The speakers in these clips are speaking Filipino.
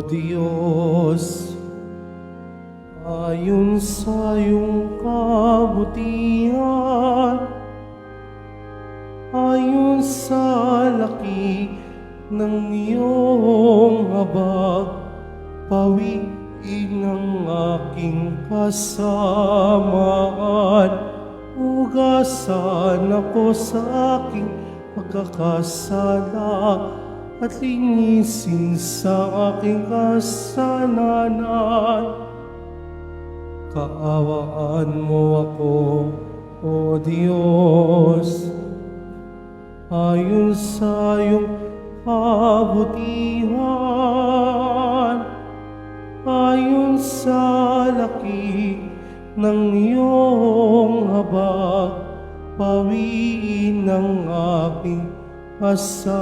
Diyos, ayon sa iyong kabutihan, ayon sa laki ng iyong habag, pawiin ang aking kasamaan. Hugasan ako sa aking pagkakasala at linisin sa aking kasalanan. Kaawaan mo ako, O Diyos, ayon sa iyong kabutihan, ayon sa laki ng iyong habag, pawiin ang aking kasamaan.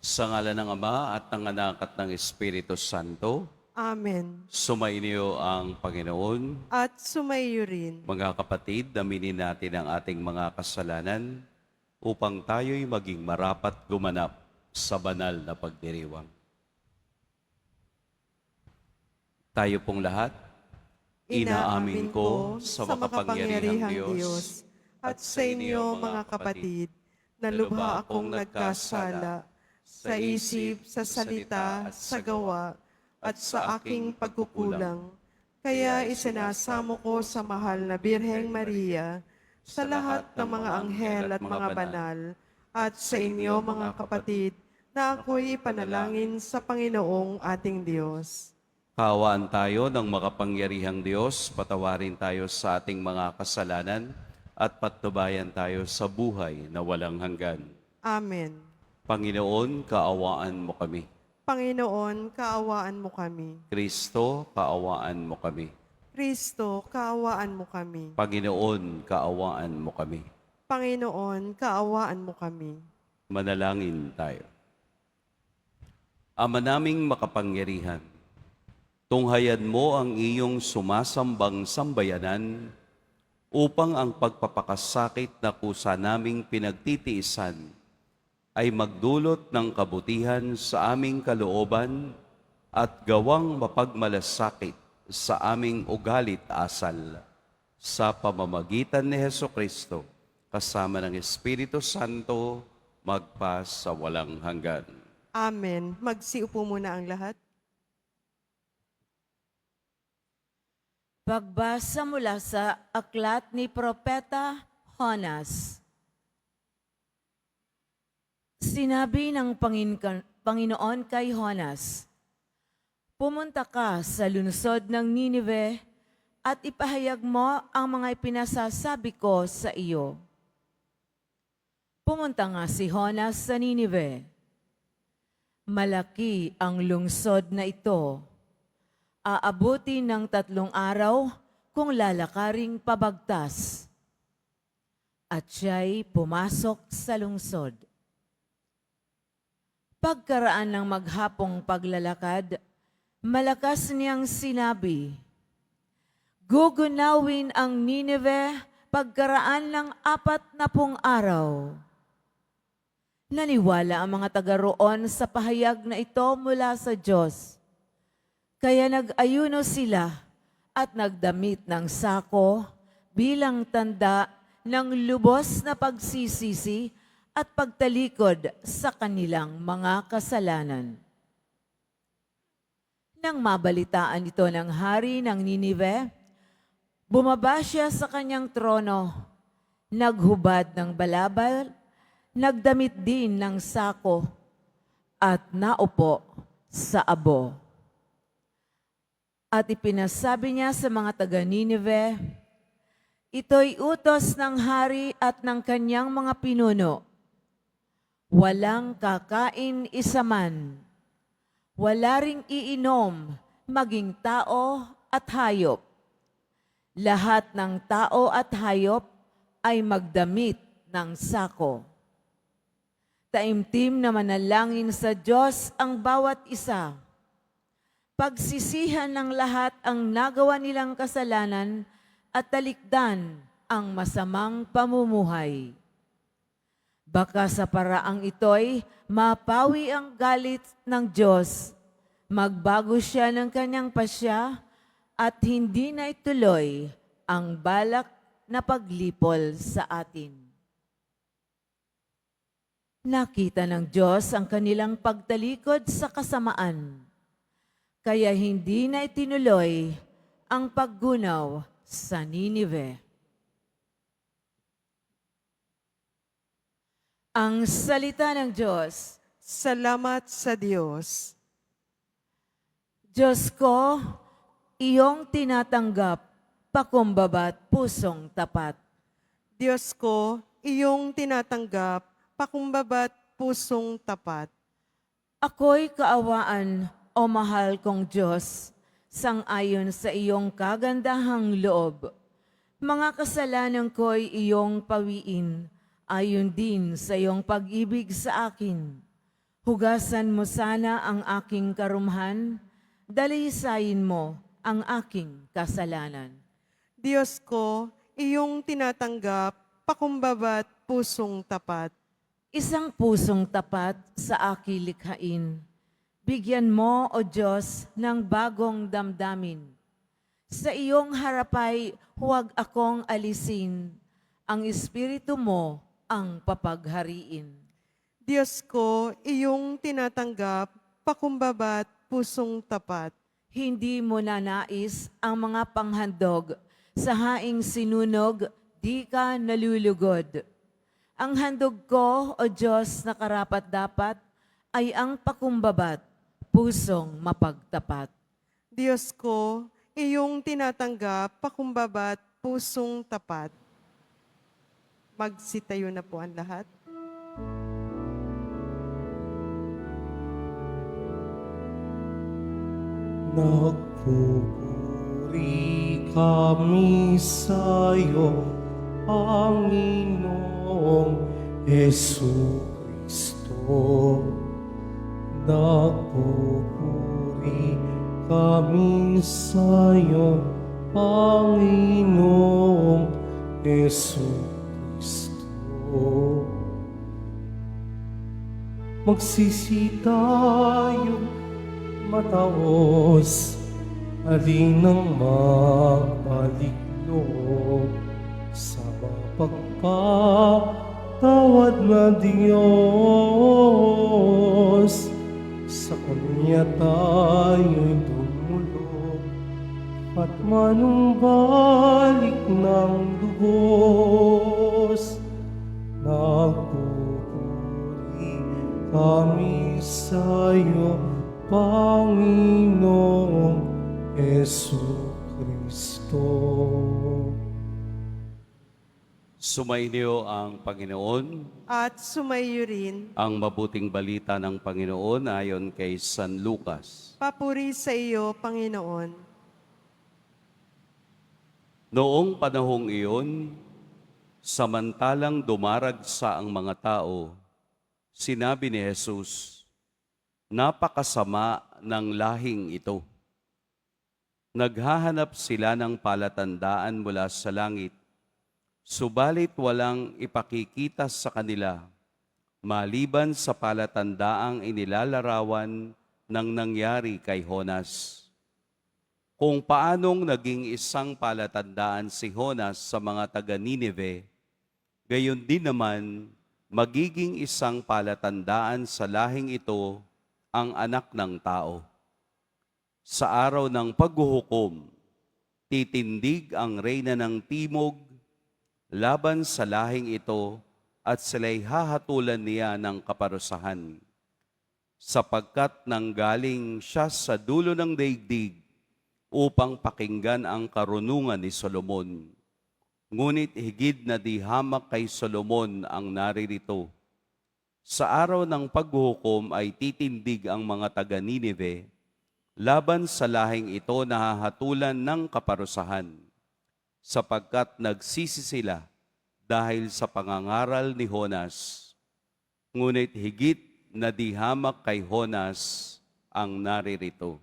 Sa ngalan ng Ama at ng Anak at ng Espiritu Santo, Amen. sumainyo ang Panginoon. At sumayo rin. Mga kapatid, aminin natin ang ating mga kasalanan upang tayo'y maging marapat gumanap sa banal na pagdiriwang. Tayo pong lahat, inaamin ko sa makapangyarihang Diyos at sa inyo mga kapatid, na lubha akong nagkasala sa isip, sa salita, sa gawa, at sa aking pagkukulang. Kaya isinasamo ko sa mahal na Birheng Maria, sa lahat ng mga anghel at mga banal, at sa inyo mga kapatid, na ako'y ipanalangin sa Panginoong ating Diyos. Kaawaan tayo ng makapangyarihang Diyos, patawarin tayo sa ating mga kasalanan at patnubayan tayo sa buhay na walang hanggan. Amen. Panginoon, kaawaan mo kami. Panginoon, kaawaan mo kami. Kristo, kaawaan mo kami. Kristo, kaawaan mo kami. Panginoon, kaawaan mo kami. Panginoon, kaawaan mo kami. Manalangin tayo. Ama naming makapangyarihan, tunghayan mo ang iyong sumasambang sambayanan upang ang pagpapakasakit na kusa naming pinagtitiisan ay magdulot ng kabutihan sa aming kalooban at gawang mapagmalasakit sa aming ugalit asal. Sa pamamagitan ni Hesukristo, kasama ng Espiritu Santo, magpa sa walang hanggan. Amen. Magsiupo muna ang lahat. Pagbasa mula sa aklat ni Propeta Jonas. Sinabi ng Panginoon kay Jonas, "Pumunta ka sa lungsod ng Ninive at ipahayag mo ang mga ipinasasabi ko sa iyo." Pumunta nga si Jonas sa Ninive. Malaki ang lungsod na ito. Aabuti ng 3 araw kung lalakaring pabagtas. At siya'y pumasok sa lungsod. Pagkaraan ng maghapong paglalakad, malakas niyang sinabi, "Gugunawin ang Nineveh pagkaraan ng 40 araw." Naniwala ang mga taga roon sa pahayag na ito mula sa Diyos. Kaya nag-ayuno sila at nagdamit ng sako bilang tanda ng lubos na pagsisisi at pagtalikod sa kanilang mga kasalanan. Nang mabalitaan ito ng hari ng Ninive, bumaba siya sa kanyang trono, naghubad ng balabal, nagdamit din ng sako, at naupo sa abo. At ipinasabi niya sa mga taga-Ninive, "Ito'y utos ng hari at ng kanyang mga pinuno. Walang kakain isa man, wala ring iinom, maging tao at hayop. Lahat ng tao at hayop ay magdamit ng sako. Taimtim na manalangin sa Diyos ang bawat isa. Pagsisihan ng lahat ang nagawa nilang kasalanan at talikdan ang masamang pamumuhay. Baka sa paraang ito'y mapawi ang galit ng Diyos. Magbago siya ng kanyang pasya at hindi na ituloy ang balak na paglipol sa atin. Nakita ng Diyos ang kanilang pagtalikod sa kasamaan, kaya hindi na itinuloy ang paggunaw sa Ninive. Ang salita ng Diyos. Salamat sa Diyos. Diyos ko, iyong tinatanggap, pakumbaba't pusong tapat. Diyos ko, iyong tinatanggap, pakumbaba't pusong tapat. Ako'y kaawaan, o mahal kong Diyos, sang-ayon sa iyong kagandahang loob. Mga kasalanan ko'y iyong pawiin, ayon din sa iyong pag-ibig sa akin. Hugasan mo sana ang aking karumhan, dalisayin mo ang aking kasalanan. Diyos ko, iyong tinatanggap, pakumbaba't pusong tapat. Isang pusong tapat sa aking likhain. Bigyan mo, O Diyos, ng bagong damdamin. Sa iyong harapay, huwag akong alisin. Ang Espiritu mo ang papaghariin. Diyos ko, iyong tinatanggap, pakumbaba't pusong tapat. Hindi mo nanais ang mga panghandog. Sa haing sinunog, di ka nalulugod. Ang handog ko, O Diyos, na karapat-dapat, ay ang pakumbabat, pusong mapagtapat. Diyos ko, iyong tinatanggap, pakumbaba't pusong tapat. Magsitayo na po ang lahat. Nagpupuri kami sa'yo, Panginoong Jesucristo. Nagpupuri kami sa'yo, Panginoong Jesucristo. Magsisi tayo mataos, alinang magpaliklo sa mapagpatawad na Diyos. Sa Kanya tayo'y tumulog at manumbalik ng lubos. Nagpupuri kami sa'yo, Panginoong Jesucristo. Sumainyo ang Panginoon. At sumayo rin, Ang mabuting balita ng Panginoon ayon kay San Lucas. papuri sa iyo, Panginoon. Noong panahong iyon, samantalang dumaragsa ang mga tao, sinabi ni Jesus, "Napakasama ng lahing ito. Naghahanap sila ng palatandaan mula sa langit, subalit walang ipakikita sa kanila, maliban sa palatandaang inilalarawan ng nangyari kay Jonas. Kung paanong naging isang palatandaan si Jonas sa mga taga-Ninive, gayon din naman magiging isang palatandaan sa lahing ito ang anak ng tao. Sa araw ng paghuhukom, titindig ang reyna ng timog laban sa lahing ito at sila'y hahatulan niya ng kaparusahan. Sapagkat nanggaling siya sa dulo ng daigdig upang pakinggan ang karunungan ni Solomon. Ngunit higid na di hamak kay Solomon ang naririto. Sa araw ng paghuhukom ay titindig ang mga taga-Ninive laban sa lahing ito na hahatulan ng kaparusahan, sapagkat nagsisi sila dahil sa pangangaral ni Jonas. Ngunit higit na di hamak kay Jonas ang naririto."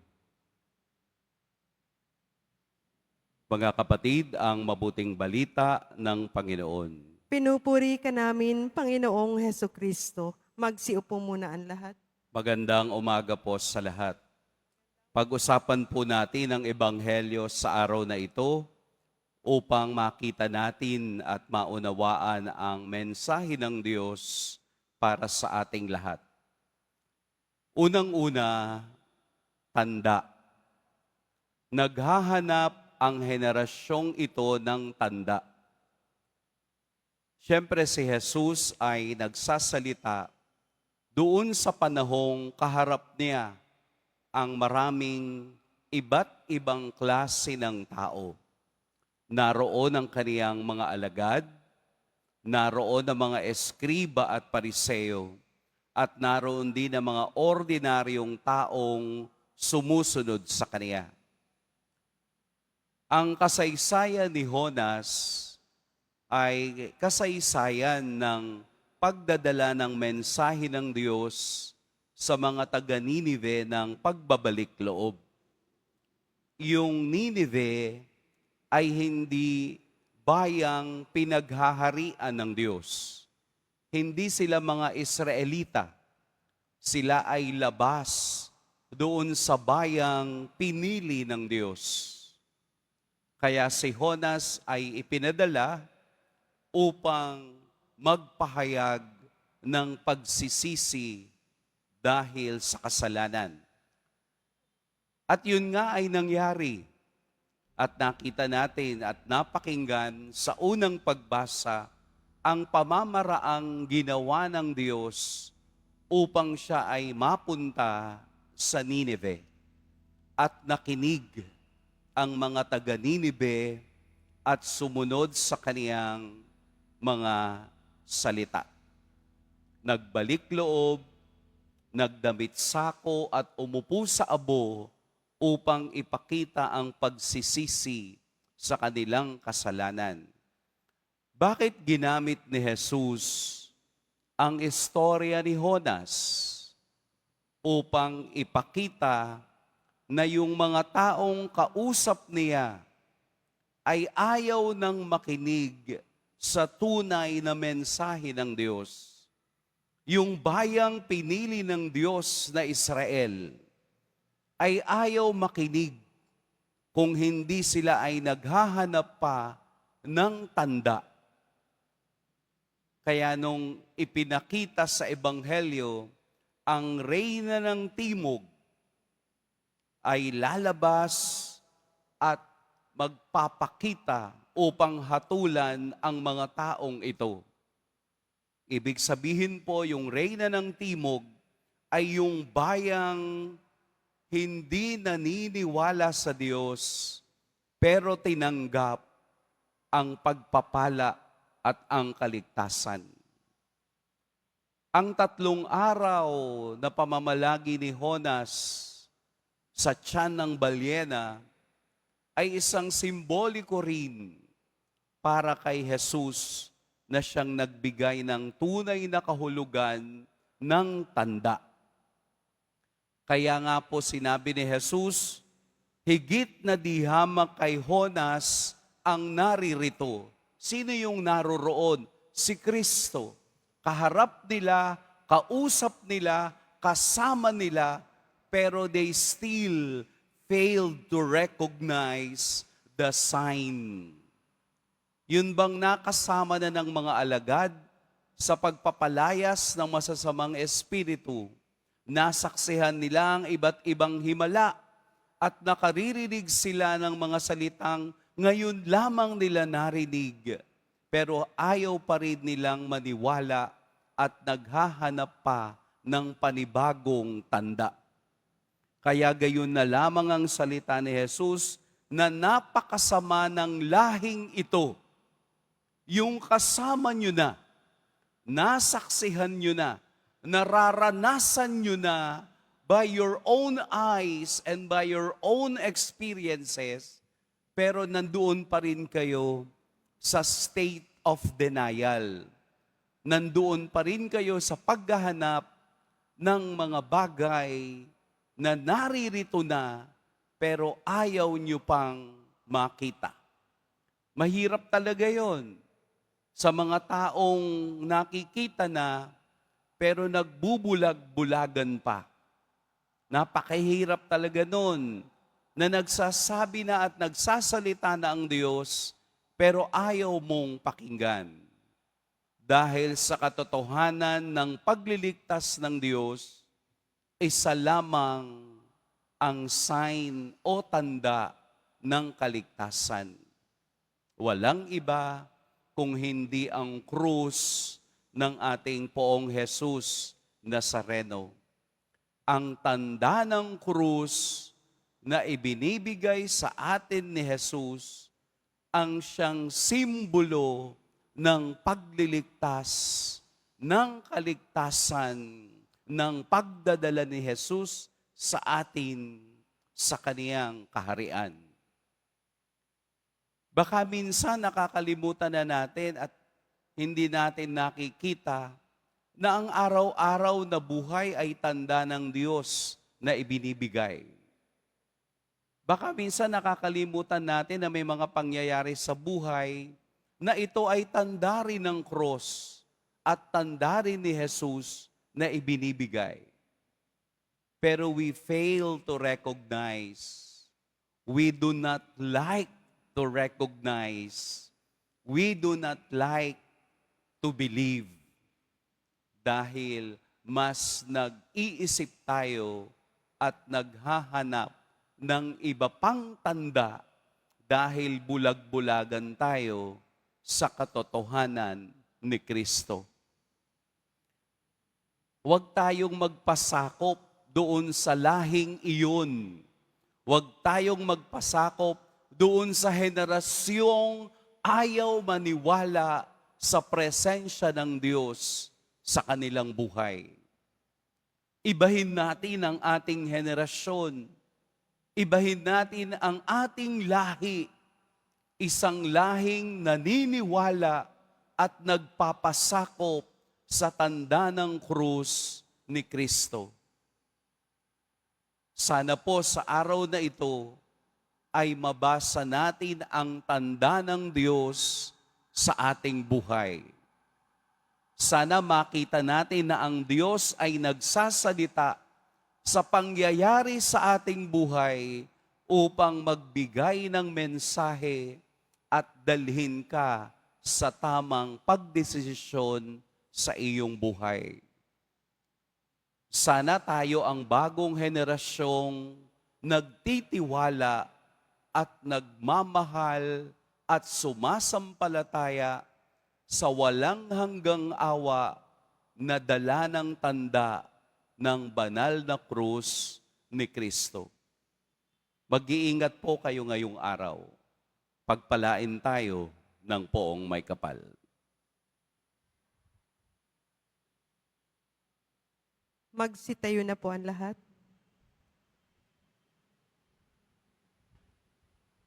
Mga kapatid, ang mabuting balita ng Panginoon. Pinupuri ka namin, Panginoong Heso Kristo. Magsiupo muna ang lahat. Magandang umaga po sa lahat. Pag-usapan po natin ang Ebanghelyo sa araw na ito upang makita natin at maunawaan ang mensahe ng Diyos para sa ating lahat. Unang-una, tanda. Naghahanap ang henerasyong ito ng tanda. Siyempre si Jesus ay nagsasalita doon sa panahong kaharap niya ang maraming iba't ibang klase ng tao. Naroon ang kaniyang mga alagad, naroon ang mga eskriba at pariseo, at naroon din ang mga ordinaryong taong sumusunod sa kaniya. Ang kasaysayan ni Jonas ay kasaysayan ng pagdadala ng mensahe ng Diyos sa mga taga-Ninive ng pagbabalik loob. Yung Ninive ay hindi bayang pinaghaharian ng Diyos. Hindi sila mga Israelita. Sila ay labas doon sa bayang pinili ng Diyos. Kaya si Jonas ay ipinadala upang magpahayag ng pagsisisi dahil sa kasalanan. At yun nga ay nangyari. At nakita natin at napakinggan sa unang pagbasa ang pamamaraang ginawa ng Diyos upang siya ay mapunta sa Ninive. At nakinig ang mga taga-Ninive at sumunod sa kaniyang mga salita. Nagbalik loob, nagdamit sako at umupo sa abo upang ipakita ang pagsisisi sa kanilang kasalanan. Bakit ginamit ni Jesus ang istorya ni Jonas upang ipakita na yung mga taong kausap niya ay ayaw nang makinig sa tunay na mensahe ng Diyos? Yung bayang pinili ng Diyos na Israel ay ayaw makinig kung hindi sila ay naghahanap pa ng tanda. Kaya nung ipinakita sa Ebanghelyo, ang reyna ng timog ay lalabas at magpapakita upang hatulan ang mga taong ito. Ibig sabihin po, yung reyna ng timog ay yung bayang hindi naniniwala sa Diyos, pero tinanggap ang pagpapala at ang kaligtasan. Ang 3 araw na pamamalagi ni Jonas sa tiyan ng balyena ay isang simboliko rin para kay Jesus na siyang nagbigay ng tunay na kahulugan ng tanda. Kaya nga po sinabi ni Jesus, higit na di hamak kay Jonas ang naririto. Sino yung naroroon? Si Kristo. Kaharap nila, kausap nila, kasama nila, pero they still failed to recognize the sign. Yun bang nakasama na ng mga alagad sa pagpapalayas ng masasamang espiritu? Nasaksihan nila ang iba't ibang himala at nakaririnig sila ng mga salitang ngayon lamang nila narinig. Pero ayaw pa rin nilang maniwala at naghahanap pa ng panibagong tanda. Kaya gayon na lamang ang salita ni Jesus na napakasama ng lahing ito. Yung kasama nyo na, nasaksihan nyo na, nararanasan nyo na by your own eyes and by your own experiences, pero nandoon pa rin kayo sa state of denial. Nandoon pa rin kayo sa paghahanap ng mga bagay na naririto na, pero ayaw nyo pang makita. Mahirap talaga yon. sa mga taong nakikita na pero nagbubulag-bulagan pa. Napakahirap talaga nun na nagsasabi na at nagsasalita na ang Diyos pero ayaw mong pakinggan. Dahil sa katotohanan ng pagliligtas ng Diyos, isa lamang ang sign o tanda ng kaligtasan. Walang iba kung hindi ang krus ng ating Poong Jesus Nazareno. Ang tanda ng krus na ibinibigay sa atin ni Jesus ang siyang simbolo ng pagliligtas, ng kaligtasan, ng pagdadala ni Jesus sa atin sa kaniyang kaharian. Baka minsan nakakalimutan na natin at hindi natin nakikita na ang araw-araw na buhay ay tanda ng Diyos na ibinibigay. Baka minsan nakakalimutan natin na may mga pangyayari sa buhay na ito ay tanda rin ng cross at tanda rin ni Jesus na ibinibigay. Pero we fail to recognize. We do not like to recognize. We do not like to believe. Dahil mas nag-iisip tayo at naghahanap ng iba pang tanda dahil bulag-bulagan tayo sa katotohanan ni Kristo. Huwag tayong magpasakop doon sa lahing iyon. Huwag tayong magpasakop doon sa henerasyong ayaw maniwala sa presensya ng Diyos sa kanilang buhay. Ibahin natin ang ating henerasyon. Ibahin natin ang ating lahi. Isang lahing naniniwala at nagpapasakop sa tanda ng krus ni Kristo. Sana po sa araw na ito ay mabasa natin ang tanda ng Diyos sa ating buhay. Sana makita natin na ang Diyos ay nagsasalita sa pangyayari sa ating buhay upang magbigay ng mensahe at dalhin ka sa tamang pagdesisyon sa iyong buhay. Sana tayo ang bagong henerasyong nagtitiwala at nagmamahal at sumasampalataya sa walang hanggang awa na dala ng tanda ng banal na krus ni Kristo. Mag-iingat po kayo ngayong araw. Pagpalain tayo ng Poong May Kapal. Magsitayo na po ang lahat.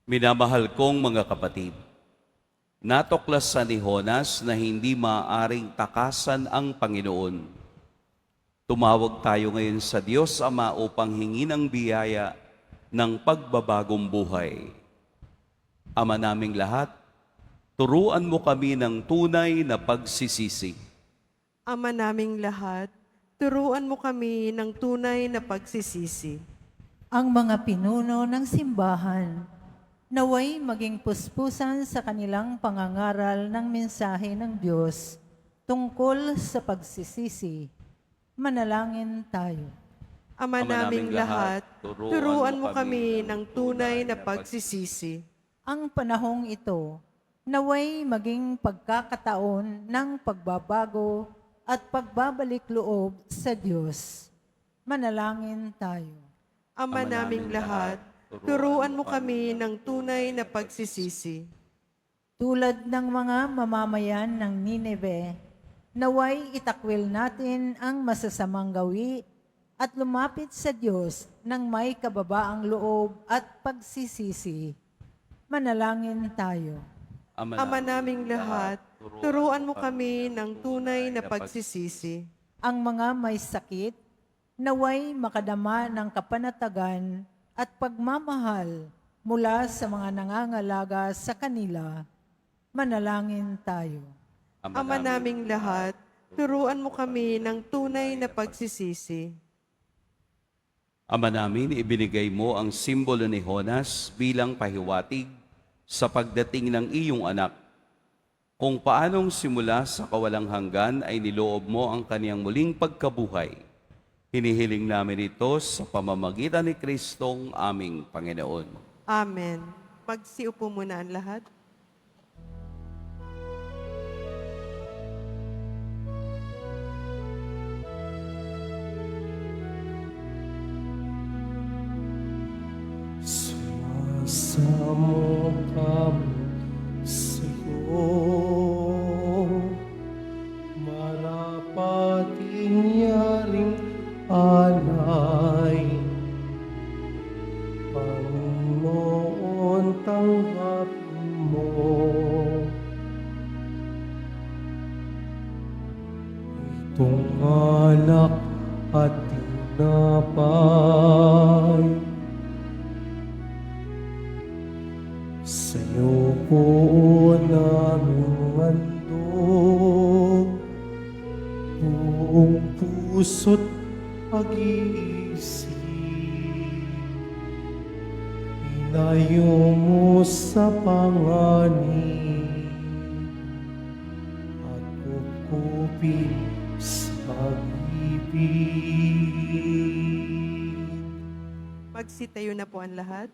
Minamahal kong mga kapatid, natuklasan ni Jonas na hindi maaaring takasan ang Panginoon. Tumawag tayo ngayon sa Diyos Ama upang hingin ang biyaya ng pagbabagong buhay. Ama naming lahat, turuan mo kami ng tunay na pagsisisi. Ama naming lahat, turuan mo kami ng tunay na pagsisisi. Ang mga pinuno ng simbahan, naway maging puspusan sa kanilang pangangaral ng mensahe ng Diyos tungkol sa pagsisisi. Manalangin tayo. Ama naming lahat, turuan mo kami ng tunay na pagsisisi. Ang panahong ito, naway maging pagkakataon ng pagbabago at pagbabalik loob sa Diyos. Manalangin tayo. Ama naming lahat, turuan mo kami ng tunay na pagsisisi. Tulad ng mga mamamayan ng Nineveh, naway itakwil natin ang masasamang gawi at lumapit sa Diyos ng may kababaang loob at pagsisisi. Manalangin tayo. Ama naming lahat, turuan mo kami ng tunay na pagsisisi. Ang mga may sakit, naway makadama ng kapanatagan at pagmamahal mula sa mga nangangalaga sa kanila. Manalangin tayo. Ama naming lahat, turuan mo kami ng tunay na pagsisisi. Ama namin, ibinigay mo ang simbolo ni Jonas bilang pahiwatig sa pagdating ng iyong anak. Kung paanong simula sa kawalang hanggan ay niloob mo ang kaniyang muling pagkabuhay. Hinihiling namin ito sa pamamagitan ni Kristong aming Panginoon. Amen. Magsiupo muna ang lahat. Sumasamo kami sa'yo, marapating yaring alay. Panginoon, tanggapin mo itong alak at tinapay. Sa'yo ko namin handog, buong puso't pag-iisip. Inayo mo sa panganib at kukupi sa pag-ibig. Magsitayo na po ang lahat.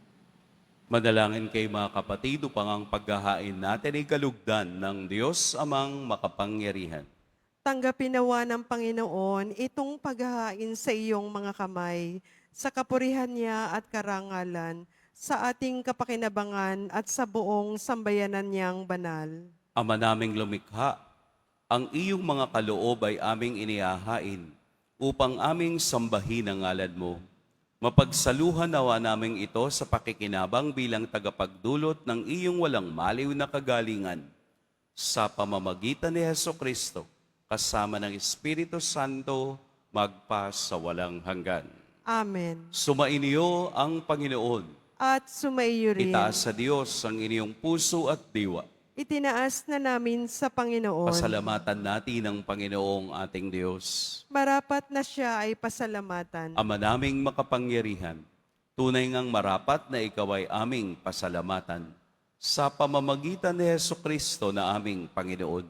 Madalangin kay mga kapatid upang ang paghahain natin ay kalugdan ng Diyos amang makapangyarihan. Tanggapin nawa ng Panginoon itong paghahain sa iyong mga kamay, sa kapurihan niya at karangalan, sa ating kapakinabangan at sa buong sambayanan niyang banal. Ama naming lumikha, ang iyong mga kaloob ay aming inihahain upang aming sambahin ang ngalan mo. Mapagsaluhan nawa namin ito sa pakikinabang bilang tagapagdulot ng iyong walang maliw na kagalingan sa pamamagitan ni Hesukristo, kasama ng Espiritu Santo, magpa sa walang hanggan. Amen. Sumainyo ang Panginoon. At sumaiyo rin. Itaas sa Diyos ang inyong puso at diwa. Itinaas na namin sa Panginoon. Pasalamatan natin ang Panginoong ating Diyos. Marapat na siya ay pasalamatan. Ama naming makapangyarihan, tunay ngang marapat na ikaw ay aming pasalamatan sa pamamagitan ni Hesukristo na aming Panginoon.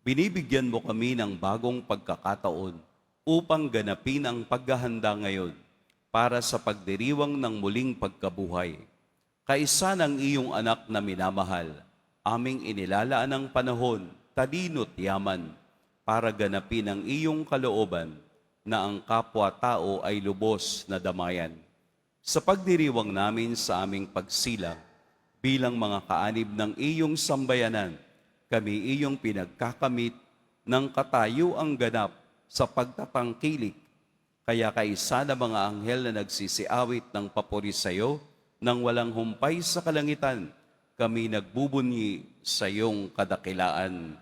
Binibigyan mo kami ng bagong pagkakataon upang ganapin ang paghahanda ngayon para sa pagdiriwang ng muling pagkabuhay. Kaisa ng iyong anak na minamahal, aming inilalaan ang panahon, talino't yaman, para ganapin ang iyong kalooban na ang kapwa-tao ay lubos na damayan. Sa pagdiriwang namin sa aming pagsilang, bilang mga kaanib ng iyong sambayanan, kami iyong pinagkakamit ng katayuang ganap sa pagtatangkilik. Kaya kaisa na mga anghel na nagsisiawit ng papuri sa iyo, nang walang humpay sa kalangitan, kami nagbubunyi sa iyong kadakilaan.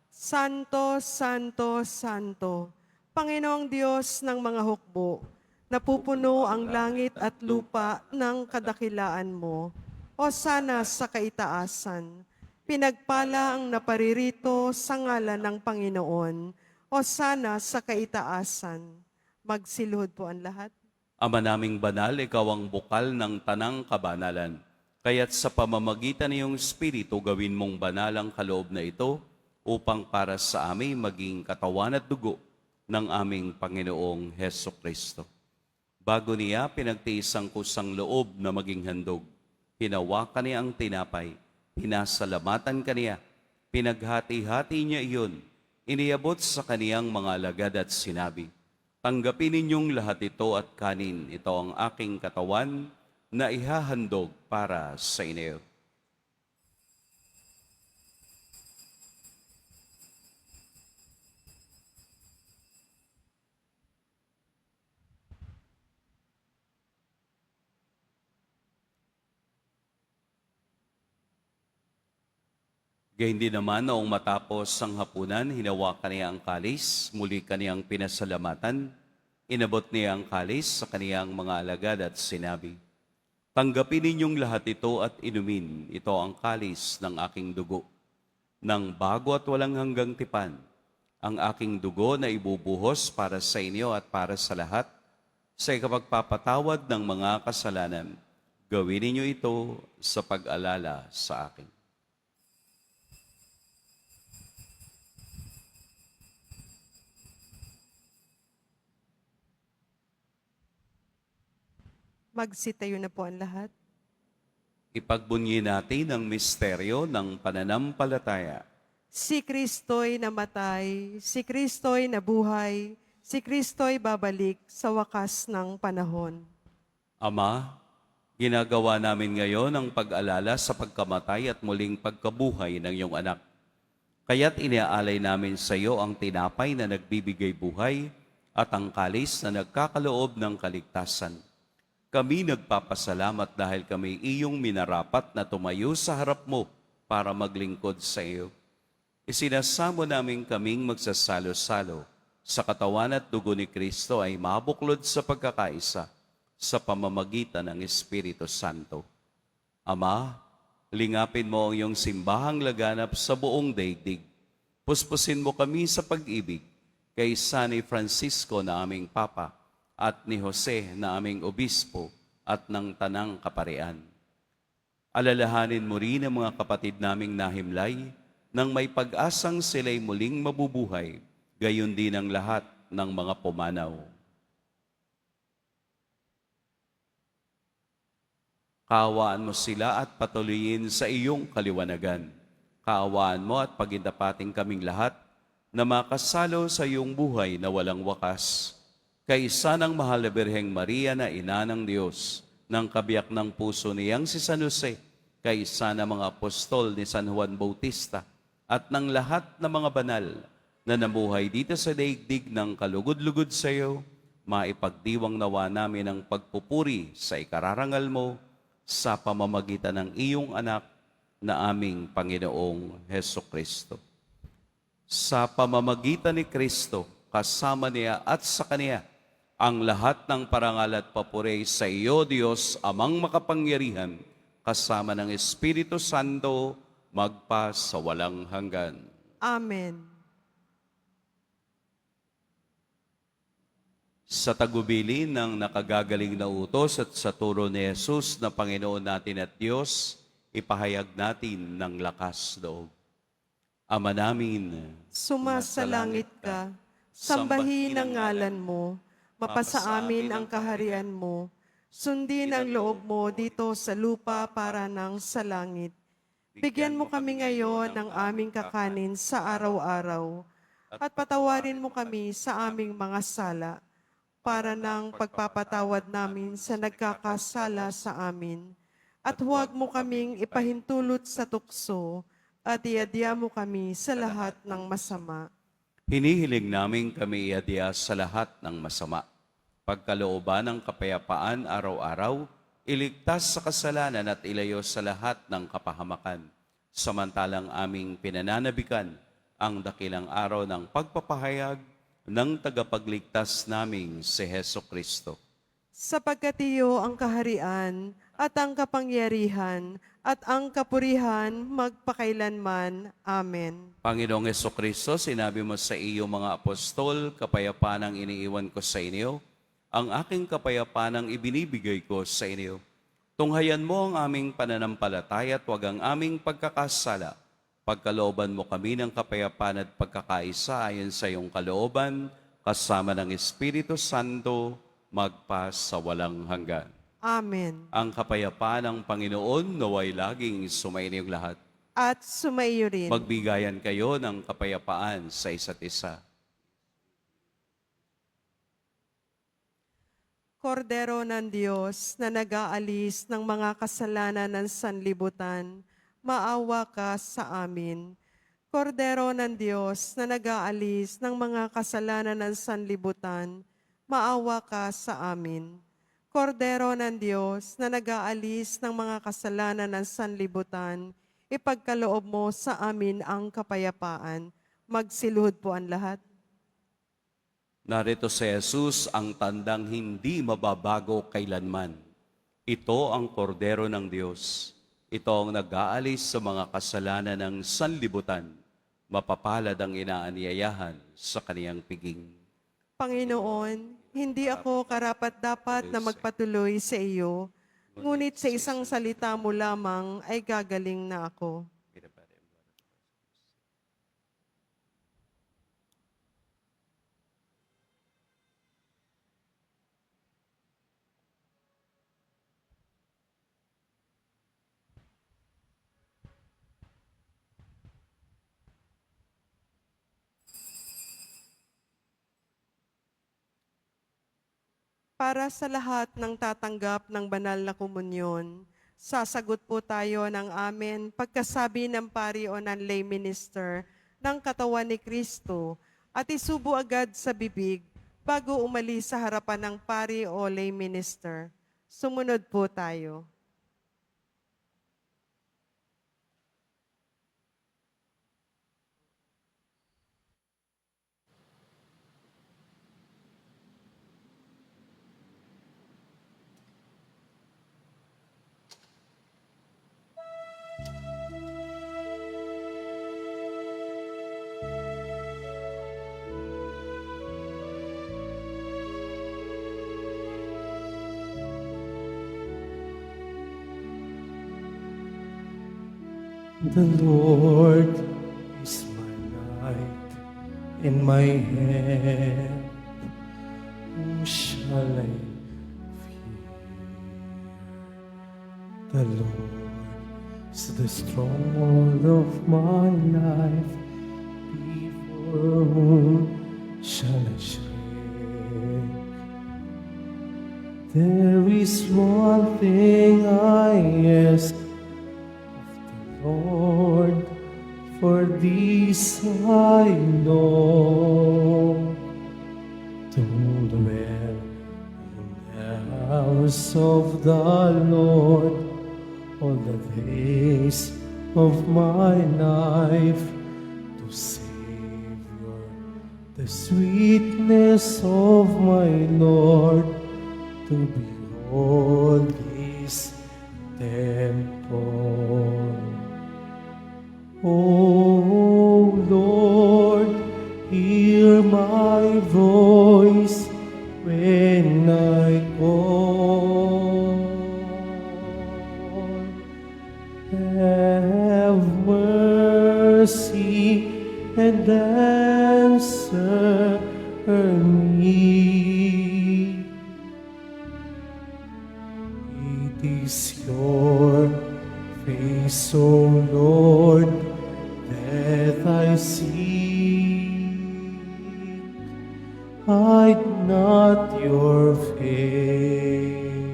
Santo, Santo, Santo, Panginoong Diyos ng mga hukbo, napupuno ang langit at lupa ng kadakilaan mo. O sana sa kaitaasan, pinagpala ang naparirito sa ngalan ng Panginoon. O sana sa kaitaasan. Magsiluhod po ang lahat. Ama naming banal, ikaw ang bukal ng tanang kabanalan. Kaya't sa pamamagitan ng iyong Espiritu, gawin mong banal ang kaloob na ito upang para sa amin maging katawan at dugo ng aming Panginoong Hesukristo. Bago niya pinagtiis ang kusang loob na maging handog, hinawakan niya ang tinapay, pinasalamatan kaniya, pinaghati-hati niya iyon, iniabot sa kaniyang mga alagad at sinabi, "Tanggapin ninyong lahat ito at kanin, ito ang aking katawan na ihahandog para sa inyo." Gayun din naman noong matapos ang hapunan, hinawakan niya ang kalis, muli kaniyang pinasalamatan, inabot niya ang kalis sa kaniyang mga alagad at sinabi, "Tanggapin ninyong lahat ito at inumin, ito ang kalis ng aking dugo, ng bago at walang hanggang tipan, ang aking dugo na ibubuhos para sa inyo at para sa lahat, sa ikapagpapatawad ng mga kasalanan. Gawin ninyo ito sa pag-alala sa akin. Magsitayo na po ang lahat. Ipagbunyi natin ang misteryo ng pananampalataya. Si Kristo'y namatay, si Kristo'y nabuhay, si Kristo'y babalik sa wakas ng panahon. Ama, ginagawa namin ngayon ang pag-alala sa pagkamatay at muling pagkabuhay ng iyong anak. Kaya't iniaalay namin sa iyo ang tinapay na nagbibigay buhay at ang kalis na nagkakaloob ng kaligtasan. Kami nagpapasalamat dahil kami iyong minarapat na tumayo sa harap mo para maglingkod sa iyo. Isinasamo namin kaming magsasalo-salo sa katawan at dugo ni Kristo ay mabuklod sa pagkakaisa sa pamamagitan ng Espiritu Santo. Ama, lingapin mo ang iyong simbahang laganap sa buong daigdig. Puspusin mo kami sa pag-ibig kay San Francisco na aming Papa at ni Jose na aming Obispo at ng Tanang Kaparian. Alalahanin mo rin ang mga kapatid naming nahimlay nang may pag-asang sila'y muling mabubuhay, gayon din ang lahat ng mga pumanaw. Kaawaan mo sila at patuloyin sa iyong kaliwanagan. Kaawaan mo at pagindapating kaming lahat na makasalo sa iyong buhay na walang wakas. Kaisa ng mahal na Birheng Maria na ina ng Diyos, ng kabiyak ng puso niyang si San Jose, kaisa ng mga apostol ni San Juan Bautista, at ng lahat ng mga banal na namuhay dito sa daigdig ng kalugod-lugod sa iyo, maipagdiwang nawa namin ang pagpupuri sa ikararangal mo sa pamamagitan ng iyong anak na aming Panginoong Hesukristo. Sa pamamagitan ni Kristo, kasama niya at sa Kaniya, ang lahat ng parangal at papuri sa iyo, Diyos, Amang makapangyarihan, kasama ng Espiritu Santo, magpa sa walang hanggan. Amen. Sa tagubili ng nakagagaling na utos at sa turo ni Jesus na Panginoon natin at Diyos, ipahayag natin ng lakas loob. Ama namin, Sumasalangit ka, sambahin ang ngalan mo, mapasa amin ang kaharian mo, sundin ang loob mo dito sa lupa para nang sa langit. Bigyan mo kami ngayon ng aming kakanin sa araw-araw, at patawarin mo kami sa aming mga sala, para nang pagpapatawad namin sa nagkakasala sa amin. At huwag mo kaming ipahintulot sa tukso, at iadya mo kami sa lahat ng masama. hinihiling namin kami iadya sa lahat ng masama. Pagkalooban ng kapayapaan araw-araw, iligtas sa kasalanan at ilayo sa lahat ng kapahamakan. Samantalang aming pinananabikan ang dakilang araw ng pagpapahayag ng tagapagligtas naming si Heso Kristo. Sapagkat iyo ang kaharian at ang kapangyarihan at ang kapurihan magpakailanman. Amen. Panginoong Hesukristo, sinabi mo sa iyo mga apostol, kapayapaan ang iniiwan ko sa inyo, ang aking kapayapaan ang ibinibigay ko sa inyo. Tunghayan mo ang aming pananampalataya at huwag ang aming pagkakasala. Pagkalooban mo kami ng kapayapaan at pagkakaisa ayon sa iyong kalooban, kasama ng Espiritu Santo, magpa sa walang hanggan. Amen. Ang kapayapaan ng Panginoon naway laging sumainiyong lahat. At sumaiyo rin. Magbigayan kayo ng kapayapaan sa isa't isa. Kordero ng Diyos na nag-aalis ng mga kasalanan ng sanlibutan, maawa ka sa amin. Kordero ng Diyos na nag-aalis ng mga kasalanan ng sanlibutan, maawa ka sa amin. Kordero ng Diyos na nag-aalis ng mga kasalanan ng sanlibutan, ipagkaloob mo sa amin ang kapayapaan. Magsiluhod po ang lahat. Narito si Jesus ang tandang hindi mababago kailanman. Ito ang kordero ng Diyos. Ito ang nag-aalis sa mga kasalanan ng sanlibutan. Mapapalad ang inaanyayahan sa kaniyang piging. Panginoon, hindi ako karapat-dapat na magpatuloy sa iyo, ngunit sa isang salita mo lamang ay gagaling na ako. Para sa lahat ng tatanggap ng banal na komunyon, sasagot po tayo ng amen pagkasabi ng pari o ng lay minister ng katawan ni Kristo at isubo agad sa bibig bago umalis sa harapan ng pari o lay minister. Sumunod po tayo. The Lord is my light and my help. Whom shall I fear? The Lord is the stronghold of my life. Before whom shall I shrink? There is one thing I ask Lord, for this I long to dwell in the house of the Lord all the days of my life, to savor the sweetness of my Lord, to behold His temple. O Lord, hear my voice when I call. Have mercy and answer me. It is your face, O Lord, that I see. Hide not your face.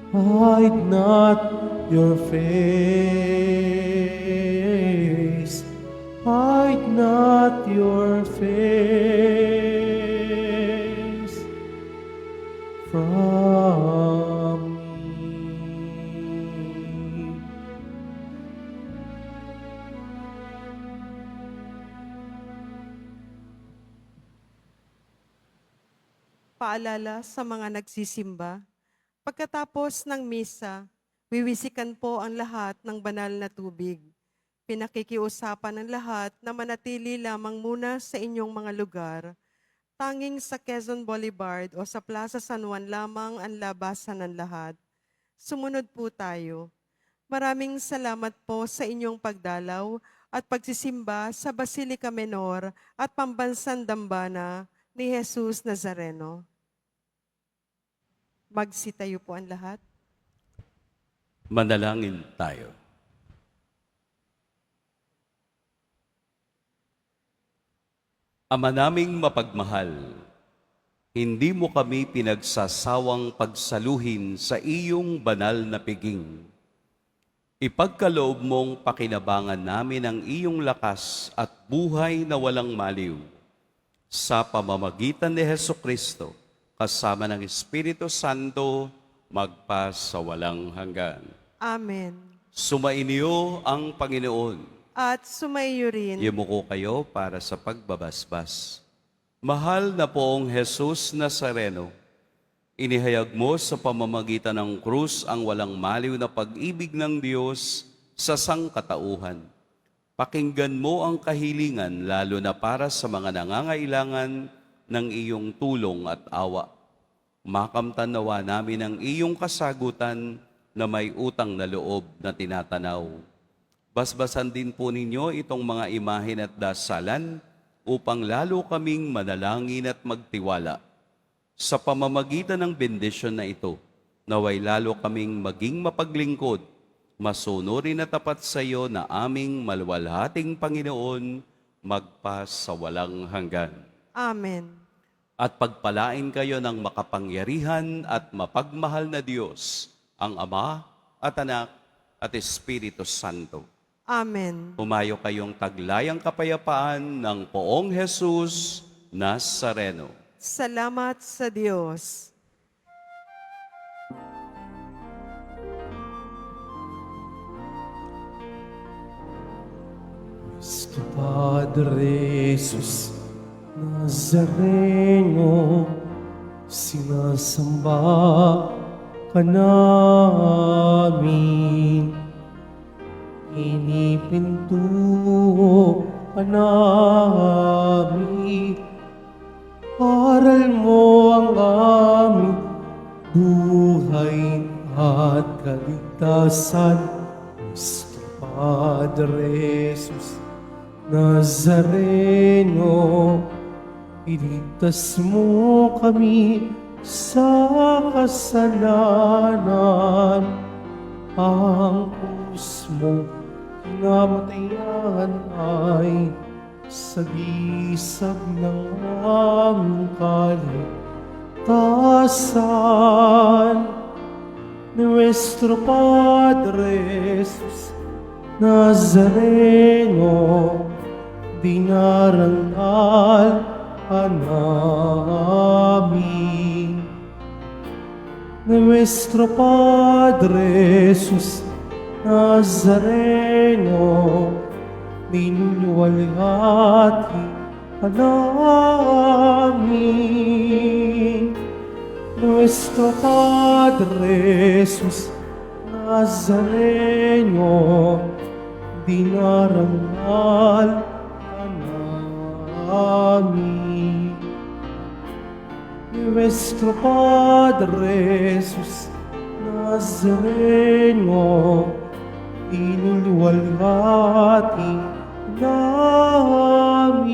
Hide not your face. Hide not your face from me. Paalala sa mga nagsisimba, pagkatapos ng misa, wiwisikan po ang lahat ng banal na tubig. Pinakikiusapan ng lahat na manatili lamang muna sa inyong mga lugar. Tanging sa Quezon Boulevard o sa Plaza San Juan lamang ang labasan ng lahat. Sumunod po tayo. Maraming salamat po sa inyong pagdalaw at pagsisimba sa Basilica Menor at Pambansang Dambana ni Jesus Nazareno. Magsitayo po ang lahat. Manalangin tayo. Ama naming mapagmahal, hindi mo kami pinagsasawang pagsaluhin sa iyong banal na piging. Ipagkaloob mong pakinabangan namin ang iyong lakas at buhay na walang maliw. Sa pamamagitan ni Hesukristo, kasama ng Espiritu Santo, magpa sa walang hanggan. Amen. Sumainyo ang Panginoon. At sumaiyo rin. Yumuko kayo para sa pagbabasbas. Mahal na poong Jesus Nazareno, Inihayag mo sa pamamagitan ng krus ang walang maliw na pag-ibig ng Diyos sa sangkatauhan. Pakinggan mo ang kahilingan lalo na para sa mga nangangailangan ng iyong tulong at awa. Makamtan nawa namin ang iyong kasagutan na may utang na loob na tinatanaw. Basbasan din po ninyo itong mga imahen at dasalan upang lalo kaming manalangin at magtiwala. Sa pamamagitan ng bendisyon na ito, naway lalo kaming maging mapaglingkod, masunurin na tapat sa iyo na aming maluwalhating Panginoon, magpa sa walang hanggan. Amen. At pagpalain kayo ng makapangyarihan at mapagmahal na Diyos, ang Ama at Anak at Espiritu Santo. Amen. Humayo kayong taglayang kapayapaan ng Poong Jesus Nazareno. Salamat sa Diyos. Cristo Padre Jesus Nazareno, sinasamba ka namin. Inipinto ka namin. Aral mo ang aming buhay at kaligtasan. Cristo Padre Jesus Nazareno, iligtas mo kami sa kasalanan. Ang krus mo namatayan ay sagisag ng aming kaligtasan. Nuestro Padre Jesus Nazareno, dinarangal ka namin. Nuestro Padre Jesus Nazareno, dinuwalhati ka namin. Nuestro Padre Jesus Nazareno, dinarangal ka namin. Nuestro Padre Jesus Nazareno, inuluwalhati namin.